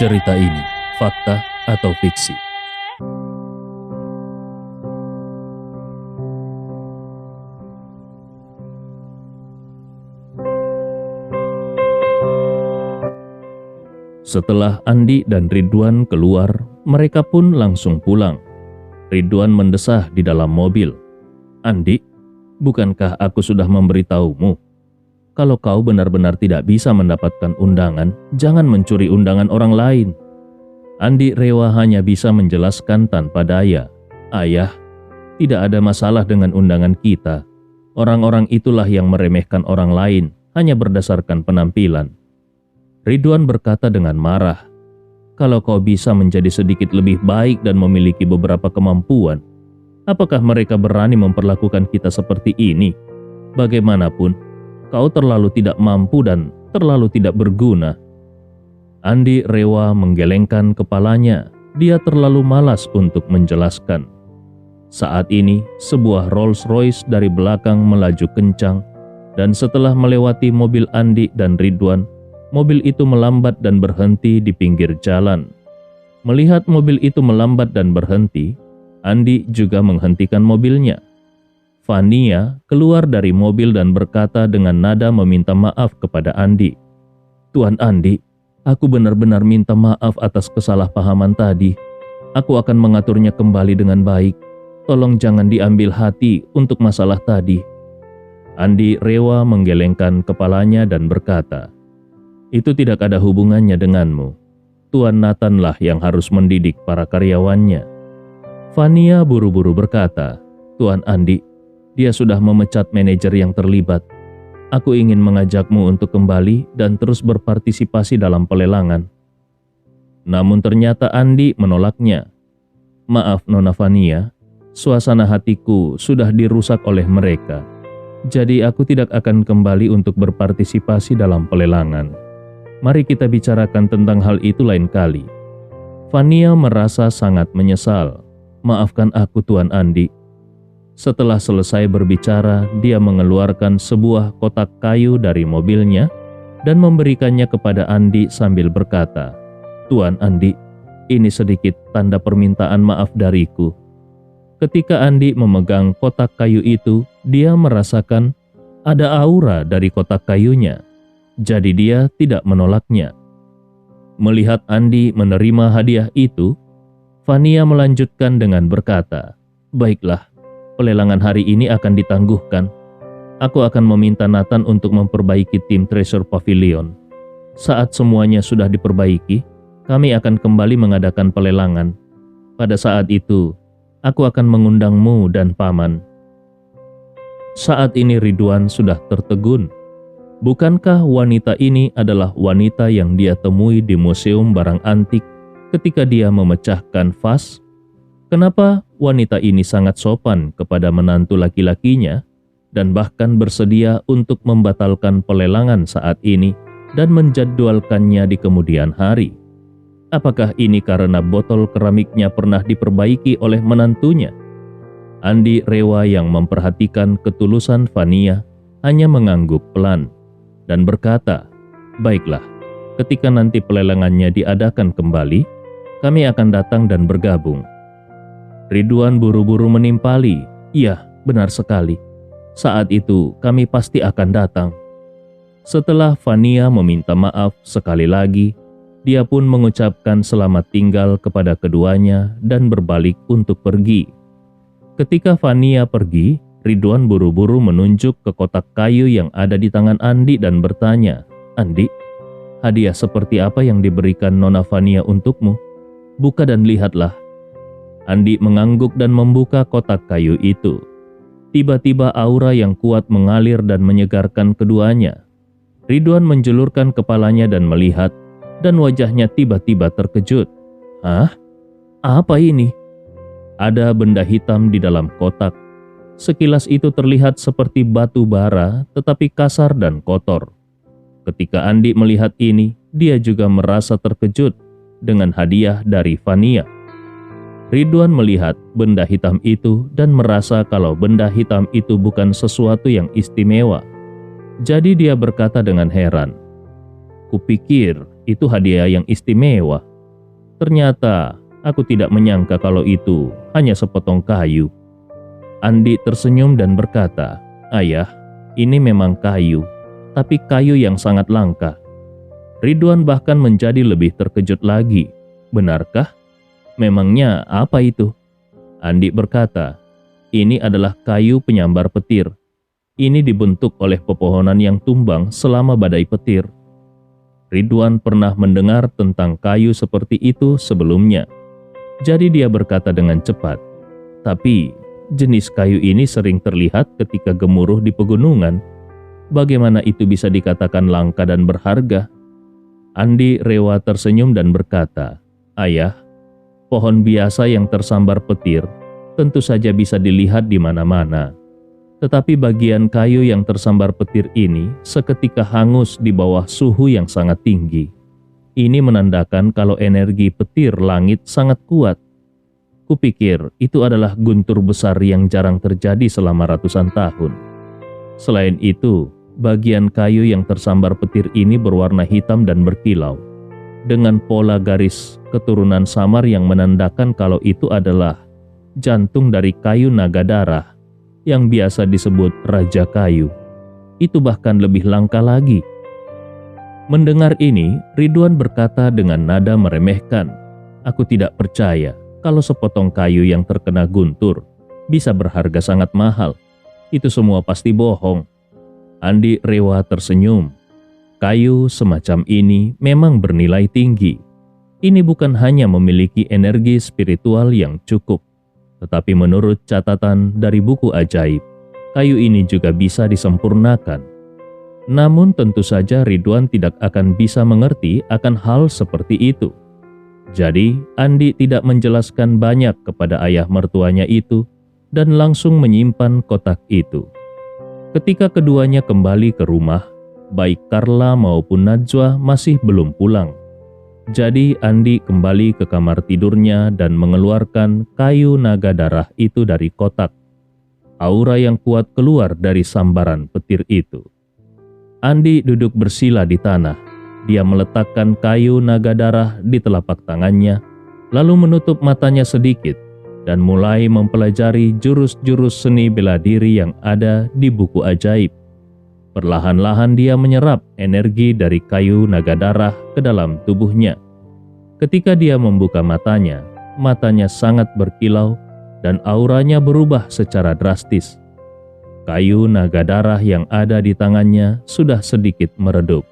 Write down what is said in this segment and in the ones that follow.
Cerita ini fakta atau fiksi? Setelah Andi dan Ridwan keluar, mereka pun langsung pulang. Ridwan mendesah di dalam mobil. "Andi, bukankah aku sudah memberitahumu? Kalau kau benar-benar tidak bisa mendapatkan undangan, jangan mencuri undangan orang lain." Andi Rewa hanya bisa menjelaskan tanpa daya. "Ayah, tidak ada masalah dengan undangan kita. Orang-orang itulah yang meremehkan orang lain hanya berdasarkan penampilan." Ridwan berkata dengan marah, "Kalau kau bisa menjadi sedikit lebih baik dan memiliki beberapa kemampuan, apakah mereka berani memperlakukan kita seperti ini? Bagaimanapun, kau terlalu tidak mampu dan terlalu tidak berguna." Andi Rewa menggelengkan kepalanya. Dia terlalu malas untuk menjelaskan. Saat ini, sebuah Rolls Royce dari belakang melaju kencang, dan setelah melewati mobil Andi dan Ridwan, mobil itu melambat dan berhenti di pinggir jalan. Melihat mobil itu melambat dan berhenti, Andi juga menghentikan mobilnya. Fania keluar dari mobil dan berkata dengan nada meminta maaf kepada Andi. "Tuan Andi, aku benar-benar minta maaf atas kesalahpahaman tadi. Aku akan mengaturnya kembali dengan baik. Tolong jangan diambil hati untuk masalah tadi." Andi Rewa menggelengkan kepalanya dan berkata, "Itu tidak ada hubungannya denganmu. Tuan Nathanlah yang harus mendidik para karyawannya." Fania buru-buru berkata, "Tuan Andi, dia sudah memecat manajer yang terlibat. Aku ingin mengajakmu untuk kembali dan terus berpartisipasi dalam pelelangan." Namun ternyata Andi menolaknya. "Maaf Nona Fania, suasana hatiku sudah dirusak oleh mereka. Jadi aku tidak akan kembali untuk berpartisipasi dalam pelelangan. Mari kita bicarakan tentang hal itu lain kali." Fania merasa sangat menyesal. "Maafkan aku Tuan Andi." Setelah selesai berbicara, dia mengeluarkan sebuah kotak kayu dari mobilnya dan memberikannya kepada Andi sambil berkata, "Tuan Andi, ini sedikit tanda permintaan maaf dariku." Ketika Andi memegang kotak kayu itu, dia merasakan ada aura dari kotak kayunya. Jadi dia tidak menolaknya. Melihat Andi menerima hadiah itu, Fania melanjutkan dengan berkata, "Baiklah, pelelangan hari ini akan ditangguhkan. Aku akan meminta Nathan untuk memperbaiki tim Treasure Pavilion. Saat semuanya sudah diperbaiki, kami akan kembali mengadakan pelelangan. Pada saat itu, aku akan mengundangmu dan Paman." Saat ini Ridwan sudah tertegun. Bukankah wanita ini adalah wanita yang dia temui di museum barang antik ketika dia memecahkan vas? Kenapa wanita ini sangat sopan kepada menantu laki-lakinya dan bahkan bersedia untuk membatalkan pelelangan saat ini dan menjadwalkannya di kemudian hari? Apakah ini karena botol keramiknya pernah diperbaiki oleh menantunya? Andi Rewa yang memperhatikan ketulusan Fania hanya mengangguk pelan dan berkata, "Baiklah, ketika nanti pelelangannya diadakan kembali, kami akan datang dan bergabung." Ridwan buru-buru menimpali, "Iya, benar sekali. Saat itu kami pasti akan datang." Setelah Fania meminta maaf sekali lagi, dia pun mengucapkan selamat tinggal kepada keduanya dan berbalik untuk pergi. Ketika Fania pergi, Ridwan buru-buru menunjuk ke kotak kayu yang ada di tangan Andi dan bertanya, "Andi, hadiah seperti apa yang diberikan Nona Fania untukmu? Buka dan lihatlah." Andi mengangguk dan membuka kotak kayu itu. Tiba-tiba aura yang kuat mengalir dan menyegarkan keduanya. Ridwan menjulurkan kepalanya dan melihat, dan wajahnya tiba-tiba terkejut. "Hah? Apa ini?" Ada benda hitam di dalam kotak. Sekilas itu terlihat seperti batu bara, tetapi kasar dan kotor. Ketika Andi melihat ini, dia juga merasa terkejut dengan hadiah dari Fania. Ridwan melihat benda hitam itu dan merasa kalau benda hitam itu bukan sesuatu yang istimewa. Jadi dia berkata dengan heran, "Kupikir itu hadiah yang istimewa." Ternyata aku tidak menyangka kalau itu hanya sepotong kayu. Andi tersenyum dan berkata, "Ayah, ini memang kayu, tapi kayu yang sangat langka." Ridwan bahkan menjadi lebih terkejut lagi. "Benarkah? Memangnya apa itu?" Andi berkata, "Ini adalah kayu penyambar petir. Ini dibentuk oleh pepohonan yang tumbang selama badai petir." Ridwan pernah mendengar tentang kayu seperti itu sebelumnya. Jadi dia berkata dengan cepat, "Tapi jenis kayu ini sering terlihat ketika gemuruh di pegunungan. Bagaimana itu bisa dikatakan langka dan berharga?" Andi rela tersenyum dan berkata, "Ayah, pohon biasa yang tersambar petir tentu saja bisa dilihat di mana-mana. Tetapi bagian kayu yang tersambar petir ini seketika hangus di bawah suhu yang sangat tinggi. Ini menandakan kalau energi petir langit sangat kuat. Kupikir itu adalah guntur besar yang jarang terjadi selama ratusan tahun. Selain itu, bagian kayu yang tersambar petir ini berwarna hitam dan berkilau, dengan pola garis keturunan samar yang menandakan kalau itu adalah jantung dari kayu naga darah yang biasa disebut Raja Kayu. Itu bahkan lebih langka lagi." Mendengar ini, Ridwan berkata dengan nada meremehkan, "Aku tidak percaya kalau sepotong kayu yang terkena guntur bisa berharga sangat mahal. Itu semua pasti bohong." Andi rela tersenyum. Kayu semacam ini memang bernilai tinggi. Ini bukan hanya memiliki energi spiritual yang cukup, tetapi menurut catatan dari buku ajaib, kayu ini juga bisa disempurnakan. Namun tentu saja Ridwan tidak akan bisa mengerti akan hal seperti itu. Jadi Andi tidak menjelaskan banyak kepada ayah mertuanya itu dan langsung menyimpan kotak itu. Ketika keduanya kembali ke rumah, baik Carla maupun Najwa masih belum pulang. Jadi Andi kembali ke kamar tidurnya dan mengeluarkan kayu naga darah itu dari kotak. Aura yang kuat keluar dari sambaran petir itu. Andi duduk bersila di tanah. Dia meletakkan kayu naga darah di telapak tangannya, lalu menutup matanya sedikit dan mulai mempelajari jurus-jurus seni bela diri yang ada di buku ajaib. Perlahan-lahan dia menyerap energi dari kayu naga darah ke dalam tubuhnya. Ketika dia membuka matanya, matanya sangat berkilau dan auranya berubah secara drastis. Kayu naga darah yang ada di tangannya sudah sedikit meredup.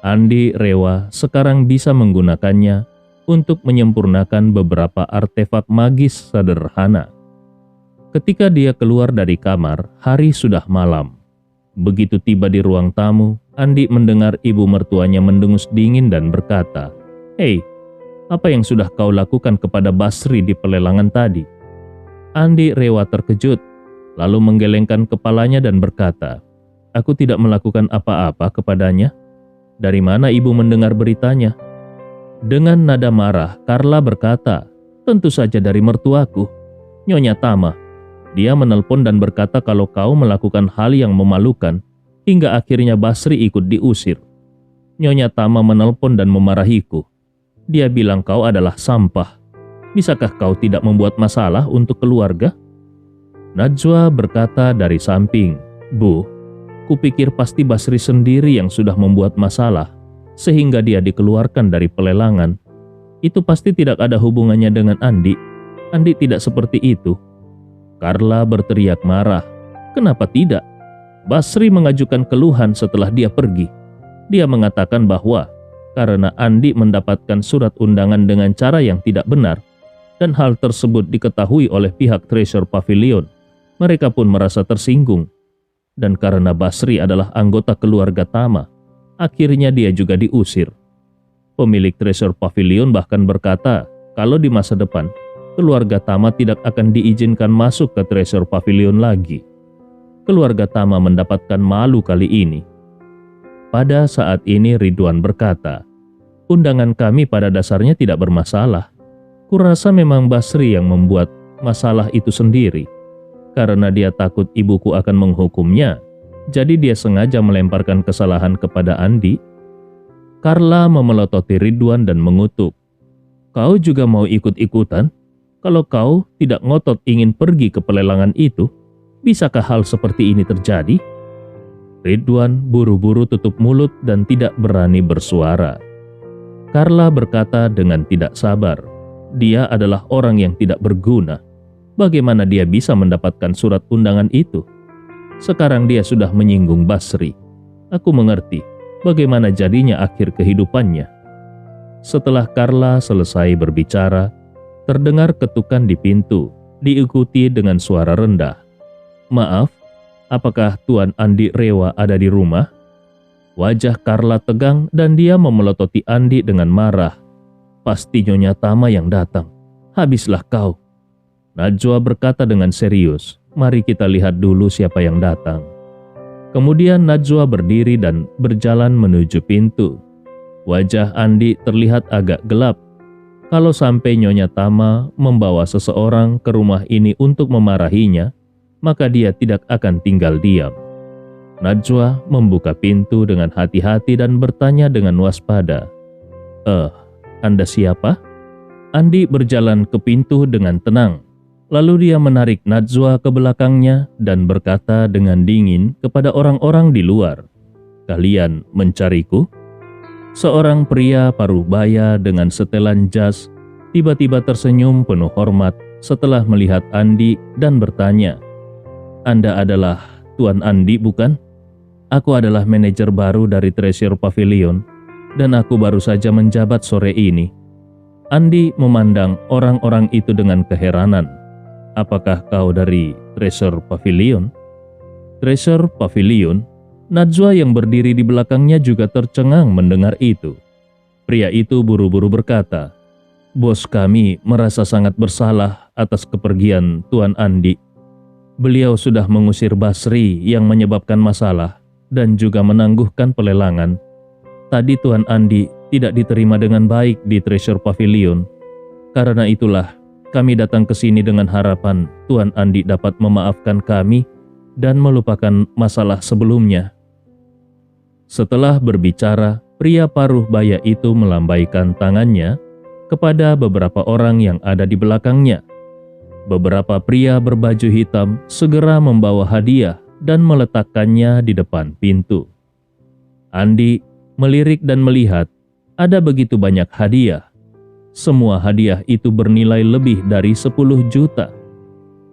Andi rela sekarang bisa menggunakannya untuk menyempurnakan beberapa artefak magis sederhana. Ketika dia keluar dari kamar, hari sudah malam. Begitu tiba di ruang tamu, Andi mendengar ibu mertuanya mendengus dingin dan berkata, "Hei, apa yang sudah kau lakukan kepada Basri di pelelangan tadi?" Andi rela terkejut, lalu menggelengkan kepalanya dan berkata, "Aku tidak melakukan apa-apa kepadanya. Dari mana ibu mendengar beritanya?" Dengan nada marah, Carla berkata, "Tentu saja dari mertuaku, Nyonya Tama. Dia menelpon dan berkata kalau kau melakukan hal yang memalukan, hingga akhirnya Basri ikut diusir. Nyonya Tama menelpon dan memarahiku. Dia bilang kau adalah sampah. Bisakah kau tidak membuat masalah untuk keluarga?" Najwa berkata dari samping, "Bu, kupikir pasti Basri sendiri yang sudah membuat masalah, sehingga dia dikeluarkan dari pelelangan. Itu pasti tidak ada hubungannya dengan Andi. Andi tidak seperti itu." Carla berteriak marah. "Kenapa tidak? Basri mengajukan keluhan setelah dia pergi. Dia mengatakan bahwa karena Andi mendapatkan surat undangan dengan cara yang tidak benar, dan hal tersebut diketahui oleh pihak Treasure Pavilion, mereka pun merasa tersinggung. Dan karena Basri adalah anggota keluarga Tama, akhirnya dia juga diusir. Pemilik Treasure Pavilion bahkan berkata kalau di masa depan, keluarga Tama tidak akan diizinkan masuk ke Treasure Pavilion lagi. Keluarga Tama mendapatkan malu kali ini." Pada saat ini Ridwan berkata, "Undangan kami pada dasarnya tidak bermasalah. Kurasa memang Basri yang membuat masalah itu sendiri. Karena dia takut ibuku akan menghukumnya, jadi dia sengaja melemparkan kesalahan kepada Andi." Carla memelototi Ridwan dan mengutuk, Kau juga mau ikut-ikutan? Kalau kau tidak ngotot ingin pergi ke pelelangan itu, bisakah hal seperti ini terjadi?" Ridwan buru-buru tutup mulut dan tidak berani bersuara. Carla berkata dengan tidak sabar, dia adalah orang yang tidak berguna. Bagaimana dia bisa mendapatkan surat undangan itu? Sekarang dia sudah menyinggung Basri. Aku mengerti bagaimana jadinya akhir kehidupannya. Setelah Carla selesai berbicara, terdengar ketukan di pintu, diikuti dengan suara rendah. "Maaf, apakah Tuan Andi Rewa ada di rumah?" Wajah Carla tegang dan dia memelototi Andi dengan marah. "Pasti Nyonya Tama yang datang. Habislah kau." Najwa berkata dengan serius, "Mari kita lihat dulu siapa yang datang." Kemudian Najwa berdiri dan berjalan menuju pintu. Wajah Andi terlihat agak gelap. Kalau sampai Nyonya Tama membawa seseorang ke rumah ini untuk memarahinya, maka dia tidak akan tinggal diam. Najwa membuka pintu dengan hati-hati dan bertanya dengan waspada, Anda siapa?" Andi berjalan ke pintu dengan tenang. Lalu dia menarik Najwa ke belakangnya dan berkata dengan dingin kepada orang-orang di luar, "Kalian mencariku?" Seorang pria paruh baya dengan setelan jas tiba-tiba tersenyum penuh hormat setelah melihat Andi dan bertanya, "Anda adalah Tuan Andi, bukan? Aku adalah manajer baru dari Treasure Pavilion dan aku baru saja menjabat sore ini." Andi memandang orang-orang itu dengan keheranan. "Apakah kau dari Treasure Pavilion?" "Treasure Pavilion?" Najwa yang berdiri di belakangnya juga tercengang mendengar itu. Pria itu buru-buru berkata, "Bos kami merasa sangat bersalah atas kepergian Tuan Andi. Beliau sudah mengusir Basri yang menyebabkan masalah dan juga menangguhkan pelelangan. Tadi Tuan Andi tidak diterima dengan baik di Treasure Pavilion. Karena itulah kami datang ke sini dengan harapan Tuan Andi dapat memaafkan kami dan melupakan masalah sebelumnya." Setelah berbicara, pria paruh baya itu melambaikan tangannya kepada beberapa orang yang ada di belakangnya. Beberapa pria berbaju hitam segera membawa hadiah dan meletakkannya di depan pintu. Andi melirik dan melihat ada begitu banyak hadiah. Semua hadiah itu bernilai lebih dari 10 juta.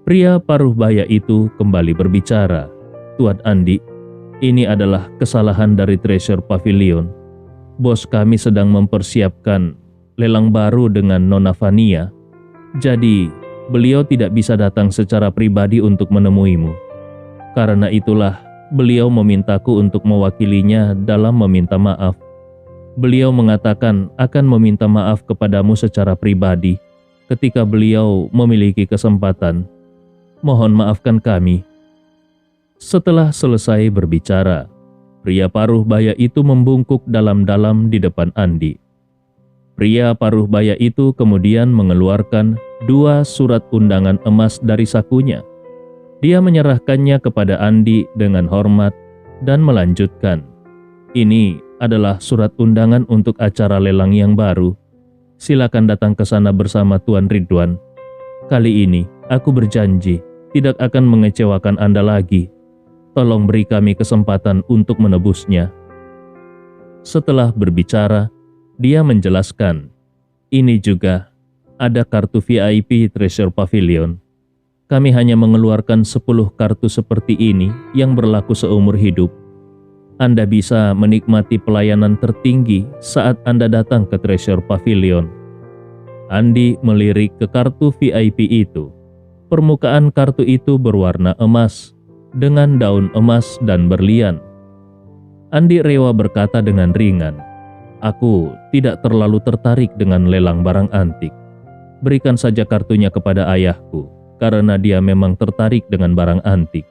Pria paruh baya itu kembali berbicara, "Tuan Andi, ini adalah kesalahan dari Treasure Pavilion. Bos kami sedang mempersiapkan lelang baru dengan Nona Vania. Jadi, beliau tidak bisa datang secara pribadi untuk menemuimu. Karena itulah, beliau memintaku untuk mewakilinya dalam meminta maaf. Beliau mengatakan akan meminta maaf kepadamu secara pribadi ketika beliau memiliki kesempatan. Mohon maafkan kami." Setelah selesai berbicara, pria paruh baya itu membungkuk dalam-dalam di depan Andi. Pria paruh baya itu kemudian mengeluarkan 2 surat undangan emas dari sakunya. Dia menyerahkannya kepada Andi dengan hormat dan melanjutkan, "Ini adalah surat undangan untuk acara lelang yang baru. Silakan datang ke sana bersama Tuan Ridwan. Kali ini aku berjanji tidak akan mengecewakan Anda lagi. Tolong beri kami kesempatan untuk menebusnya." Setelah berbicara, dia menjelaskan, "Ini juga ada kartu VIP Treasure Pavilion. Kami hanya mengeluarkan 10 kartu seperti ini yang berlaku seumur hidup. Anda bisa menikmati pelayanan tertinggi saat Anda datang ke Treasure Pavilion." Andi melirik ke kartu VIP itu. Permukaan kartu itu berwarna emas dengan daun emas dan berlian. Andi Rewa berkata dengan ringan, "Aku tidak terlalu tertarik dengan lelang barang antik. Berikan saja kartunya kepada ayahku, karena dia memang tertarik dengan barang antik."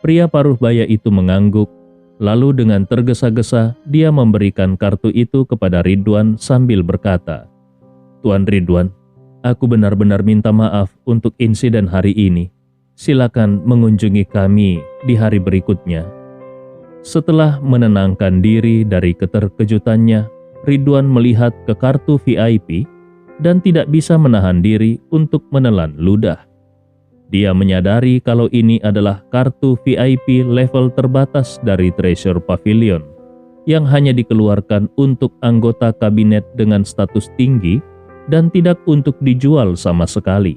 Pria paruh baya itu mengangguk, lalu dengan tergesa-gesa dia memberikan kartu itu kepada Ridwan sambil berkata, "Tuan Ridwan, aku benar-benar minta maaf untuk insiden hari ini. Silakan mengunjungi kami di hari berikutnya." Setelah menenangkan diri dari keterkejutannya, Ridwan melihat ke kartu VIP dan tidak bisa menahan diri untuk menelan ludah. Dia menyadari kalau ini adalah kartu VIP level terbatas dari Treasure Pavilion yang hanya dikeluarkan untuk anggota kabinet dengan status tinggi dan tidak untuk dijual sama sekali.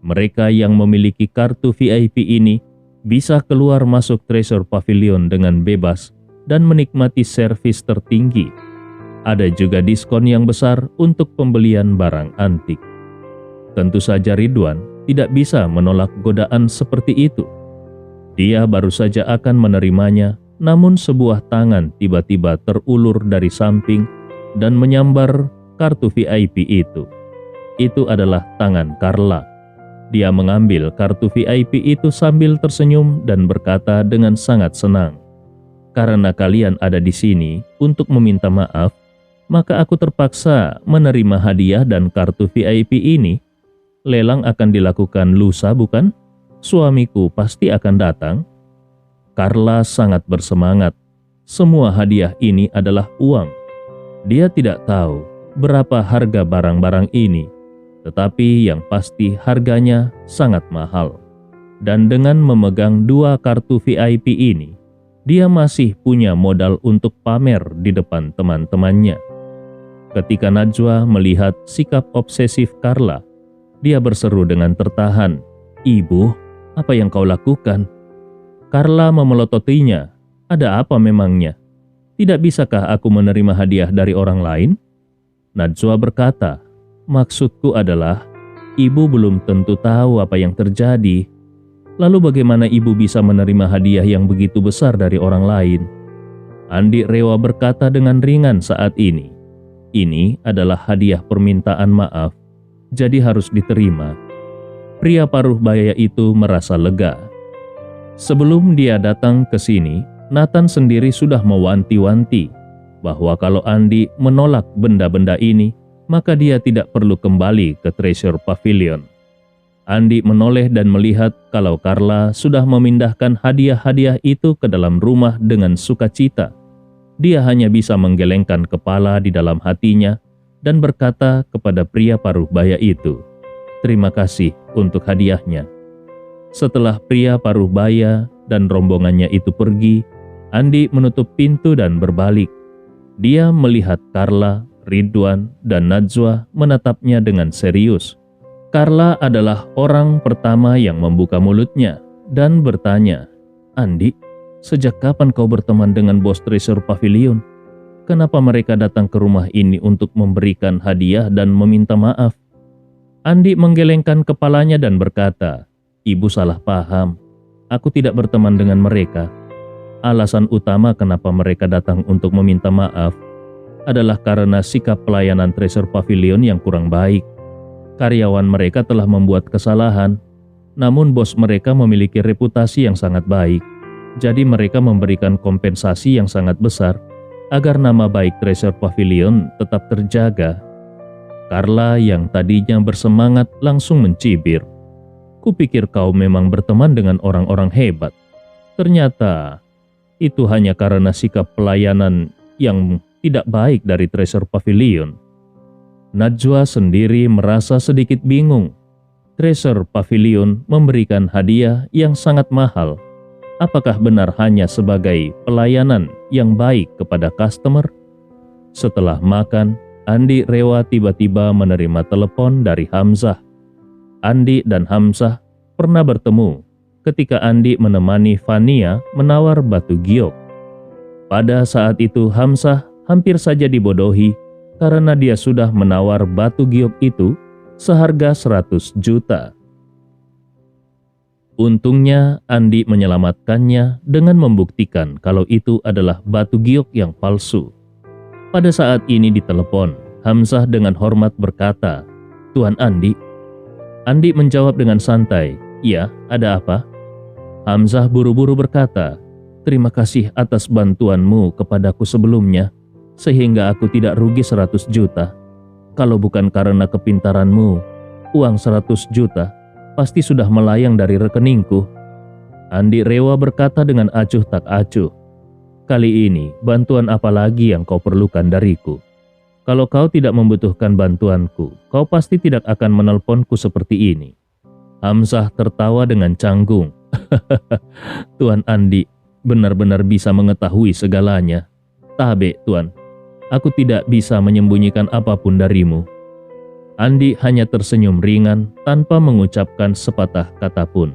Mereka yang memiliki kartu VIP ini bisa keluar masuk Treasure Pavilion dengan bebas dan menikmati servis tertinggi. Ada juga diskon yang besar untuk pembelian barang antik. Tentu saja Ridwan tidak bisa menolak godaan seperti itu. Dia baru saja akan menerimanya, namun sebuah tangan tiba-tiba terulur dari samping dan menyambar kartu VIP itu. Itu adalah tangan Carla. Dia mengambil kartu VIP itu sambil tersenyum dan berkata dengan sangat senang, "Karena kalian ada di sini untuk meminta maaf, maka aku terpaksa menerima hadiah dan kartu VIP ini. Lelang akan dilakukan lusa, bukan? Suamiku pasti akan datang." Carla sangat bersemangat. Semua hadiah ini adalah uang. Dia tidak tahu berapa harga barang-barang ini, tetapi yang pasti harganya sangat mahal. Dan dengan memegang 2 kartu VIP ini, dia masih punya modal untuk pamer di depan teman-temannya. Ketika Najwa melihat sikap obsesif Carla, dia berseru dengan tertahan, "Ibu, apa yang kau lakukan?" Carla memelototinya, "Ada apa memangnya? Tidak bisakah aku menerima hadiah dari orang lain?" Najwa berkata, "Maksudku adalah, ibu belum tentu tahu apa yang terjadi. Lalu bagaimana ibu bisa menerima hadiah yang begitu besar dari orang lain?" Andi Rewa berkata dengan ringan saat ini, "Ini adalah hadiah permintaan maaf, jadi harus diterima." Pria paruh baya itu merasa lega. Sebelum dia datang ke sini, Nathan sendiri sudah mewanti-wanti bahwa kalau Andi menolak benda-benda ini, maka dia tidak perlu kembali ke Treasure Pavilion. Andi menoleh dan melihat kalau Carla sudah memindahkan hadiah-hadiah itu ke dalam rumah dengan sukacita. Dia hanya bisa menggelengkan kepala di dalam hatinya dan berkata kepada pria paruh baya itu, "Terima kasih untuk hadiahnya." Setelah pria paruh baya dan rombongannya itu pergi, Andi menutup pintu dan berbalik. Dia melihat Carla, Ridwan, dan Najwa menatapnya dengan serius. Carla adalah orang pertama yang membuka mulutnya dan bertanya, "Andi, sejak kapan kau berteman dengan bos Treasure Pavilion? Kenapa mereka datang ke rumah ini untuk memberikan hadiah dan meminta maaf?" Andi menggelengkan kepalanya dan berkata, "Ibu salah paham. Aku tidak berteman dengan mereka. Alasan utama kenapa mereka datang untuk meminta maaf adalah karena sikap pelayanan Treasure Pavilion yang kurang baik. Karyawan mereka telah membuat kesalahan, namun bos mereka memiliki reputasi yang sangat baik. Jadi mereka memberikan kompensasi yang sangat besar agar nama baik Treasure Pavilion tetap terjaga." Carla yang tadinya bersemangat langsung mencibir, "Kupikir kau memang berteman dengan orang-orang hebat. Ternyata itu hanya karena sikap pelayanan yang tidak baik dari Treasure Pavilion." Najwa sendiri merasa sedikit bingung. Treasure Pavilion memberikan hadiah yang sangat mahal. Apakah benar hanya sebagai pelayanan yang baik kepada customer? Setelah makan, Andi Rewa tiba-tiba menerima telepon dari Hamzah. Andi dan Hamzah pernah bertemu ketika Andi menemani Fania menawar batu giok. Pada saat itu Hamzah hampir saja dibodohi karena dia sudah menawar batu giok itu seharga 100 juta. Untungnya Andi menyelamatkannya dengan membuktikan kalau itu adalah batu giok yang palsu. Pada saat ini di telepon, Hamzah dengan hormat berkata, "Tuan Andi." Andi menjawab dengan santai, "Ya, ada apa?" Hamzah buru-buru berkata, "Terima kasih atas bantuanmu kepadaku sebelumnya, sehingga aku tidak rugi 100 juta. Kalau bukan karena kepintaranmu, uang 100 juta pasti sudah melayang dari rekeningku." Andi Rewa berkata dengan acuh tak acuh, "Kali ini bantuan apa lagi yang kau perlukan dariku?" Kalau kau tidak membutuhkan bantuanku, kau pasti tidak akan menelponku seperti ini. Hamzah tertawa dengan canggung. Tuan Andi benar-benar bisa mengetahui segalanya. Tabe, Tuan. Aku tidak bisa menyembunyikan apapun darimu. Andi hanya tersenyum ringan tanpa mengucapkan sepatah kata pun.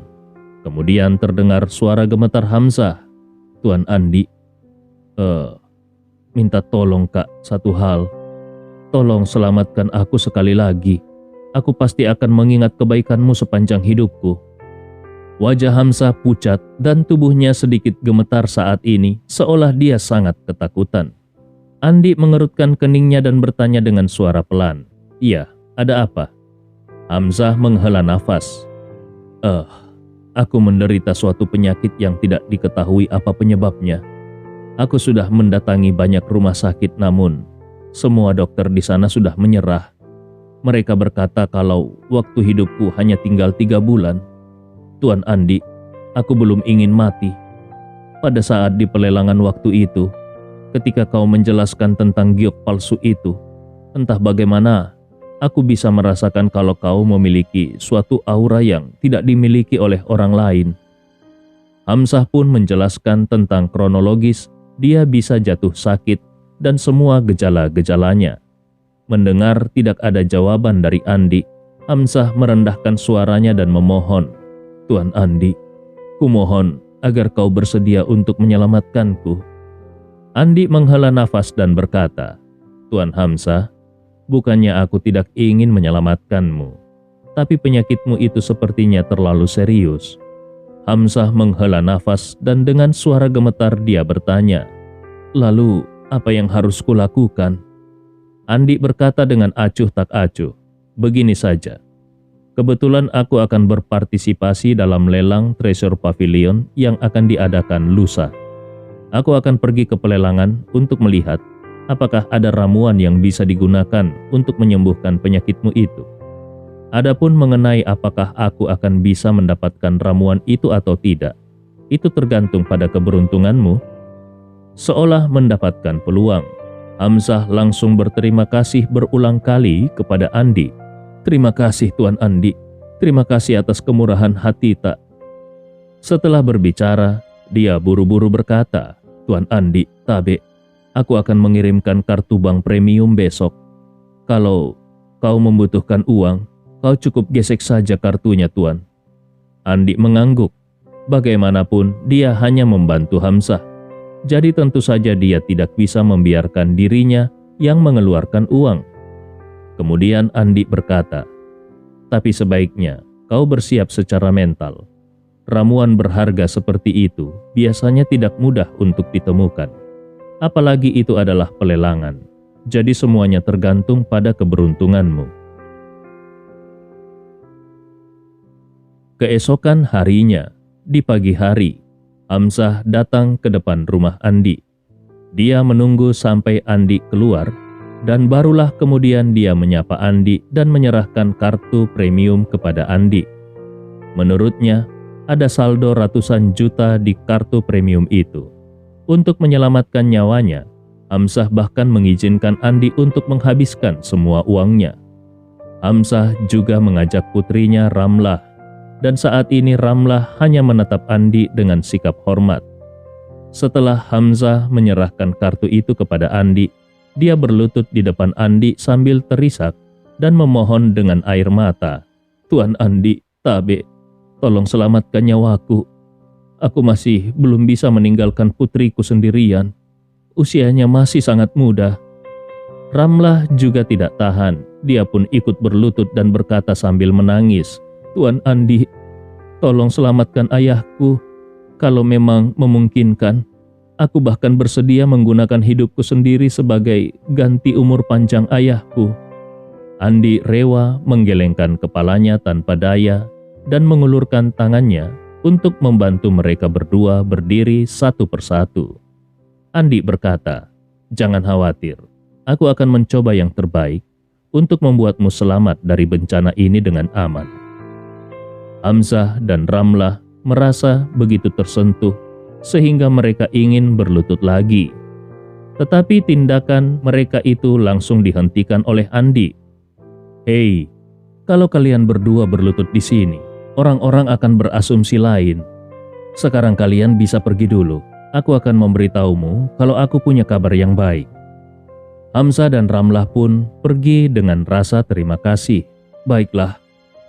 Kemudian terdengar suara gemetar Hamzah. Tuan Andi, minta tolong Kak, satu hal. Tolong selamatkan aku sekali lagi. Aku pasti akan mengingat kebaikanmu sepanjang hidupku. Wajah Hamzah pucat dan tubuhnya sedikit gemetar saat ini, seolah dia sangat ketakutan. Andi mengerutkan keningnya dan bertanya dengan suara pelan. Iya, ada apa? Hamzah menghela nafas. Aku menderita suatu penyakit yang tidak diketahui apa penyebabnya. Aku sudah mendatangi banyak rumah sakit namun semua dokter di sana sudah menyerah. Mereka berkata kalau waktu hidupku hanya tinggal 3 bulan. Tuan Andi, aku belum ingin mati. Pada saat di pelelangan waktu itu, ketika kau menjelaskan tentang giok palsu itu, entah bagaimana, aku bisa merasakan kalau kau memiliki suatu aura yang tidak dimiliki oleh orang lain. Hamzah pun menjelaskan tentang kronologis dia bisa jatuh sakit dan semua gejala-gejalanya. Mendengar tidak ada jawaban dari Andi, Hamzah merendahkan suaranya dan memohon, Tuan Andi, kumohon agar kau bersedia untuk menyelamatkanku. Andi menghela nafas dan berkata, Tuan Hamzah, bukannya aku tidak ingin menyelamatkanmu, tapi penyakitmu itu sepertinya terlalu serius. Hamzah menghela nafas dan dengan suara gemetar dia bertanya, lalu apa yang harus kulakukan? Andi berkata dengan acuh tak acuh, begini saja. Kebetulan aku akan berpartisipasi dalam lelang Treasure Pavilion yang akan diadakan lusa. Aku akan pergi ke pelelangan untuk melihat apakah ada ramuan yang bisa digunakan untuk menyembuhkan penyakitmu itu. Adapun mengenai apakah aku akan bisa mendapatkan ramuan itu atau tidak, itu tergantung pada keberuntunganmu. Seolah mendapatkan peluang, Hamzah langsung berterima kasih berulang kali kepada Andi. Terima kasih Tuan Andi, terima kasih atas kemurahan hati tak. Setelah berbicara, dia buru-buru berkata, Tuan Andi, Tabe, aku akan mengirimkan kartu bank premium besok. Kalau kau membutuhkan uang, kau cukup gesek saja kartunya Tuan. Andi mengangguk. Bagaimanapun dia hanya membantu Hamzah. Jadi tentu saja dia tidak bisa membiarkan dirinya yang mengeluarkan uang. Kemudian Andi berkata, tapi sebaiknya kau bersiap secara mental. Ramuan berharga seperti itu biasanya tidak mudah untuk ditemukan. Apalagi itu adalah pelelangan. Jadi semuanya tergantung pada keberuntunganmu. Keesokan harinya, di pagi hari, Hamzah datang ke depan rumah Andi. Dia menunggu sampai Andi keluar, dan barulah kemudian dia menyapa Andi dan menyerahkan kartu premium kepada Andi. Menurutnya, ada saldo ratusan juta di kartu premium itu. Untuk menyelamatkan nyawanya, Hamzah bahkan mengizinkan Andi untuk menghabiskan semua uangnya. Hamzah juga mengajak putrinya Ramlah, dan saat ini Ramlah hanya menatap Andi dengan sikap hormat. Setelah Hamzah menyerahkan kartu itu kepada Andi, dia berlutut di depan Andi sambil terisak dan memohon dengan air mata. Tuan Andi, Tabe, tolong selamatkan nyawaku. Aku masih belum bisa meninggalkan putriku sendirian. Usianya masih sangat muda. Ramlah juga tidak tahan. Dia pun ikut berlutut dan berkata sambil menangis, Tuan Andi, tolong selamatkan ayahku. Kalau memang memungkinkan, aku bahkan bersedia menggunakan hidupku sendiri sebagai ganti umur panjang ayahku. Andi rela menggelengkan kepalanya tanpa daya dan mengulurkan tangannya untuk membantu mereka berdua berdiri satu persatu. Andi berkata, jangan khawatir, aku akan mencoba yang terbaik untuk membuatmu selamat dari bencana ini dengan aman. Hamzah dan Ramlah merasa begitu tersentuh sehingga mereka ingin berlutut lagi. Tetapi tindakan mereka itu langsung dihentikan oleh Andi. "Hei, kalau kalian berdua berlutut di sini, orang-orang akan berasumsi lain. Sekarang kalian bisa pergi dulu. Aku akan memberitahumu kalau aku punya kabar yang baik." Hamzah dan Ramlah pun pergi dengan rasa terima kasih. "Baiklah,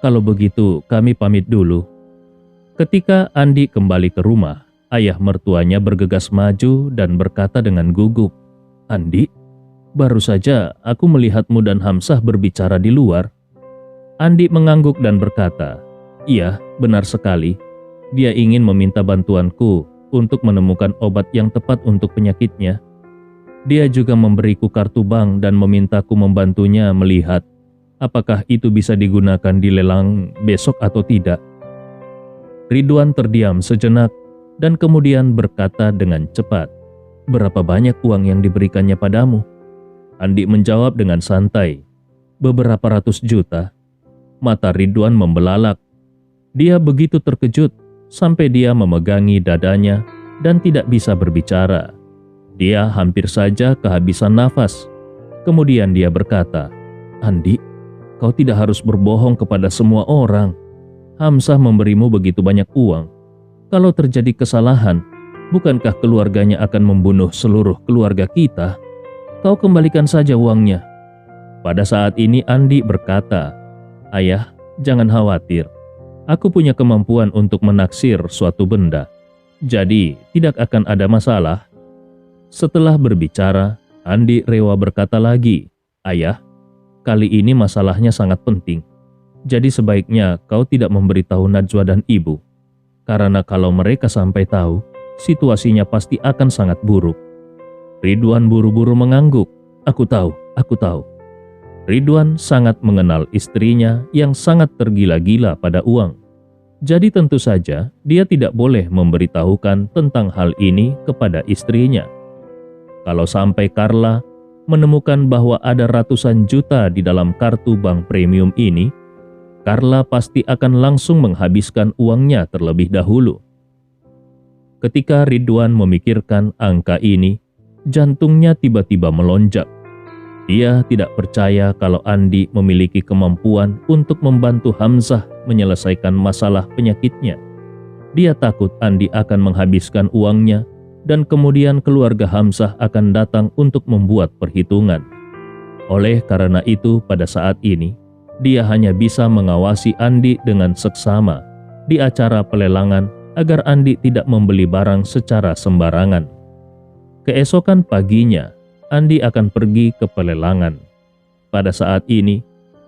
kalau begitu kami pamit dulu." Ketika Andi kembali ke rumah, ayah mertuanya bergegas maju dan berkata dengan gugup, "Andi, baru saja aku melihatmu dan Hamzah berbicara di luar." Andi mengangguk dan berkata, "Iya, benar sekali. Dia ingin meminta bantuanku untuk menemukan obat yang tepat untuk penyakitnya. Dia juga memberiku kartu bank dan memintaku membantunya melihat apakah itu bisa digunakan di lelang besok atau tidak." Ridwan terdiam sejenak dan kemudian berkata dengan cepat, "Berapa banyak uang yang diberikannya padamu?" Andi menjawab dengan santai, "Beberapa ratus juta." Mata Ridwan membelalak. Dia begitu terkejut sampai dia memegangi dadanya dan tidak bisa berbicara. Dia hampir saja kehabisan nafas. Kemudian dia berkata, "Andi, kau tidak harus berbohong kepada semua orang. Hamzah memberimu begitu banyak uang. Kalau terjadi kesalahan, bukankah keluarganya akan membunuh seluruh keluarga kita? Kau kembalikan saja uangnya." Pada saat ini Andi berkata, "Ayah, jangan khawatir. Aku punya kemampuan untuk menaksir suatu benda. Jadi tidak akan ada masalah." Setelah berbicara, Andi rela berkata lagi, "Ayah, kali ini masalahnya sangat penting. Jadi sebaiknya kau tidak memberitahu Najwa dan ibu. Karena kalau mereka sampai tahu, situasinya pasti akan sangat buruk." Ridwan buru-buru mengangguk. Aku tahu. Ridwan sangat mengenal istrinya yang sangat tergila-gila pada uang. Jadi tentu saja dia tidak boleh memberitahukan tentang hal ini kepada istrinya. Kalau sampai Carla menemukan bahwa ada ratusan juta di dalam kartu bank premium ini, Carla pasti akan langsung menghabiskan uangnya terlebih dahulu. Ketika Ridwan memikirkan angka ini, jantungnya tiba-tiba melonjak. Dia tidak percaya kalau Andi memiliki kemampuan untuk membantu Hamzah menyelesaikan masalah penyakitnya. Dia takut Andi akan menghabiskan uangnya dan kemudian keluarga Hamzah akan datang untuk membuat perhitungan. Oleh karena itu, pada saat ini, dia hanya bisa mengawasi Andi dengan seksama di acara pelelangan agar Andi tidak membeli barang secara sembarangan. Keesokan paginya, Andi akan pergi ke pelelangan. Pada saat ini,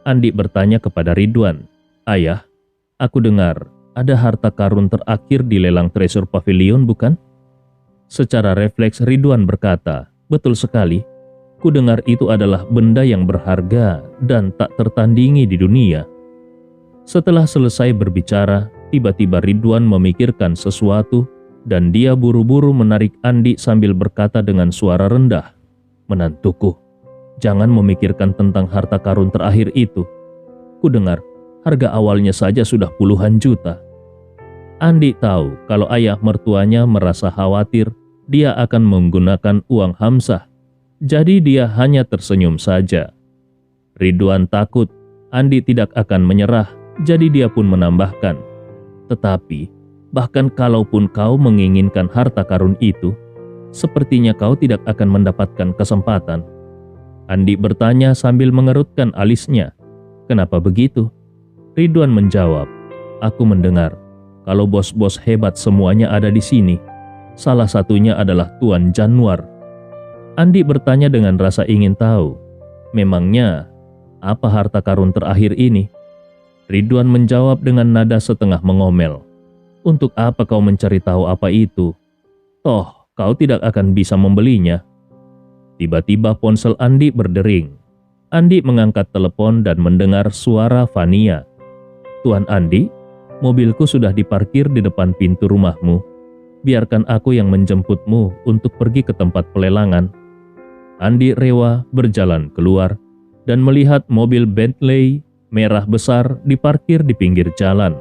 Andi bertanya kepada Ridwan, "Ayah, aku dengar ada harta karun terakhir di lelang Treasure Pavilion, bukan?" Secara refleks Ridwan berkata, "Betul sekali. Ku dengar itu adalah benda yang berharga dan tak tertandingi di dunia." Setelah selesai berbicara, tiba-tiba Ridwan memikirkan sesuatu dan dia buru-buru menarik Andi sambil berkata dengan suara rendah, "Menantuku, jangan memikirkan tentang harta karun terakhir itu. Ku dengar harga awalnya saja sudah puluhan juta." Andi tahu kalau ayah mertuanya merasa khawatir dia akan menggunakan uang Hamzah, jadi dia hanya tersenyum saja. Ridwan takut Andi tidak akan menyerah, jadi dia pun menambahkan, "Tetapi, bahkan kalaupun kau menginginkan harta karun itu, sepertinya kau tidak akan mendapatkan kesempatan." Andi bertanya sambil mengerutkan alisnya, "Kenapa begitu?" Ridwan menjawab, "Aku mendengar kalau bos-bos hebat semuanya ada di sini. Salah satunya adalah Tuan Januar." Andi bertanya dengan rasa ingin tahu, "Memangnya apa harta karun terakhir ini?" Ridwan menjawab dengan nada setengah mengomel, "Untuk apa kau mencari tahu apa itu? Toh, kau tidak akan bisa membelinya." Tiba-tiba ponsel Andi berdering. Andi mengangkat telepon dan mendengar suara Fania. "Tuan Andi, mobilku sudah diparkir di depan pintu rumahmu. Biarkan aku yang menjemputmu untuk pergi ke tempat pelelangan." Andi rela berjalan keluar dan melihat mobil Bentley merah besar diparkir di pinggir jalan.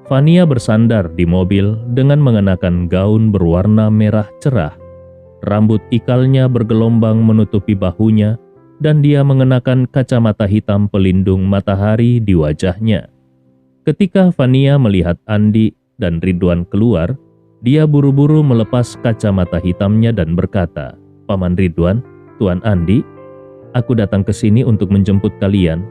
Fania bersandar di mobil dengan mengenakan gaun berwarna merah cerah. Rambut ikalnya bergelombang menutupi bahunya, dan dia mengenakan kacamata hitam pelindung matahari di wajahnya. Ketika Fania melihat Andi dan Ridwan keluar, dia buru-buru melepas kacamata hitamnya dan berkata, "Paman Ridwan, Tuan Andi, aku datang ke sini untuk menjemput kalian."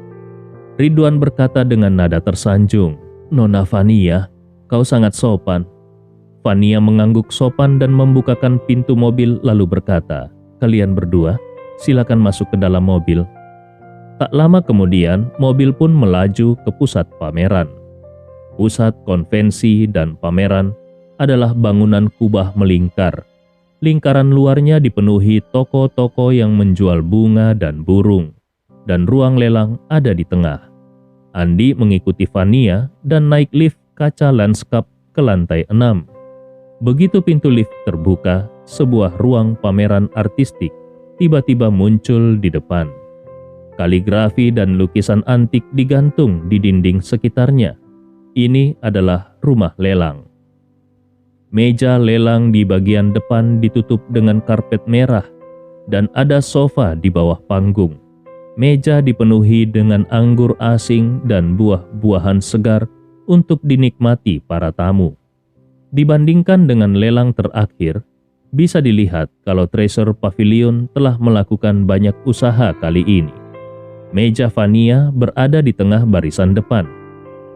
Ridwan berkata dengan nada tersanjung, "Nona Fania, kau sangat sopan." Fania mengangguk sopan dan membukakan pintu mobil lalu berkata, "Kalian berdua, silakan masuk ke dalam mobil." Tak lama kemudian, mobil pun melaju ke pusat pameran. Pusat konvensi dan pameran adalah bangunan kubah melingkar. Lingkaran luarnya dipenuhi toko-toko yang menjual bunga dan burung, dan ruang lelang ada di tengah. Andi mengikuti Fania dan naik lift kaca lanskap ke lantai 6. Begitu pintu lift terbuka, sebuah ruang pameran artistik tiba-tiba muncul di depan. Kaligrafi dan lukisan antik digantung di dinding sekitarnya. Ini adalah rumah lelang. Meja lelang di bagian depan ditutup dengan karpet merah dan ada sofa di bawah panggung. Meja dipenuhi dengan anggur asing dan buah-buahan segar untuk dinikmati para tamu. Dibandingkan dengan lelang terakhir, bisa dilihat kalau Treasure Pavilion telah melakukan banyak usaha kali ini. Meja Fania berada di tengah barisan depan.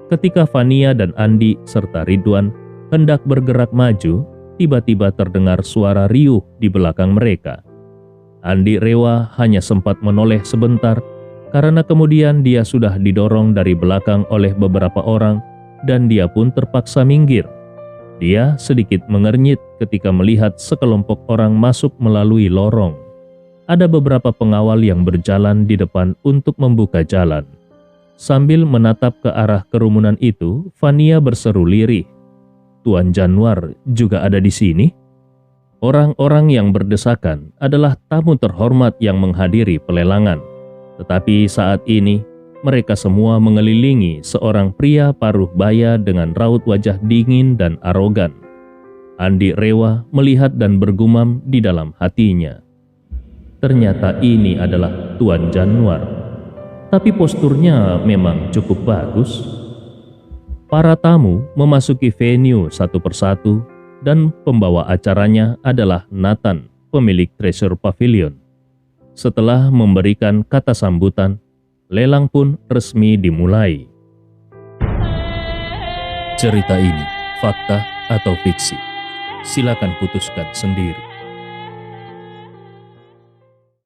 Ketika Fania dan Andi serta Ridwan hendak bergerak maju, tiba-tiba terdengar suara riuh di belakang mereka. Andi Rewa hanya sempat menoleh sebentar, karena kemudian dia sudah didorong dari belakang oleh beberapa orang dan dia pun terpaksa minggir. Dia sedikit mengernyit ketika melihat sekelompok orang masuk melalui lorong. Ada beberapa pengawal yang berjalan di depan untuk membuka jalan. Sambil menatap ke arah kerumunan itu, Fania berseru lirih, "Tuan Januar juga ada di sini?" Orang-orang yang berdesakan adalah tamu terhormat yang menghadiri pelelangan. Tetapi saat ini, mereka semua mengelilingi seorang pria paruh baya dengan raut wajah dingin dan arogan. Andi Rewa melihat dan bergumam di dalam hatinya, "Ternyata ini adalah Tuan Januar. Tapi posturnya memang cukup bagus." Para tamu memasuki venue satu persatu dan pembawa acaranya adalah Nathan, pemilik Treasure Pavilion. Setelah memberikan kata sambutan, lelang pun resmi dimulai. Cerita ini fakta atau fiksi? Silakan putuskan sendiri.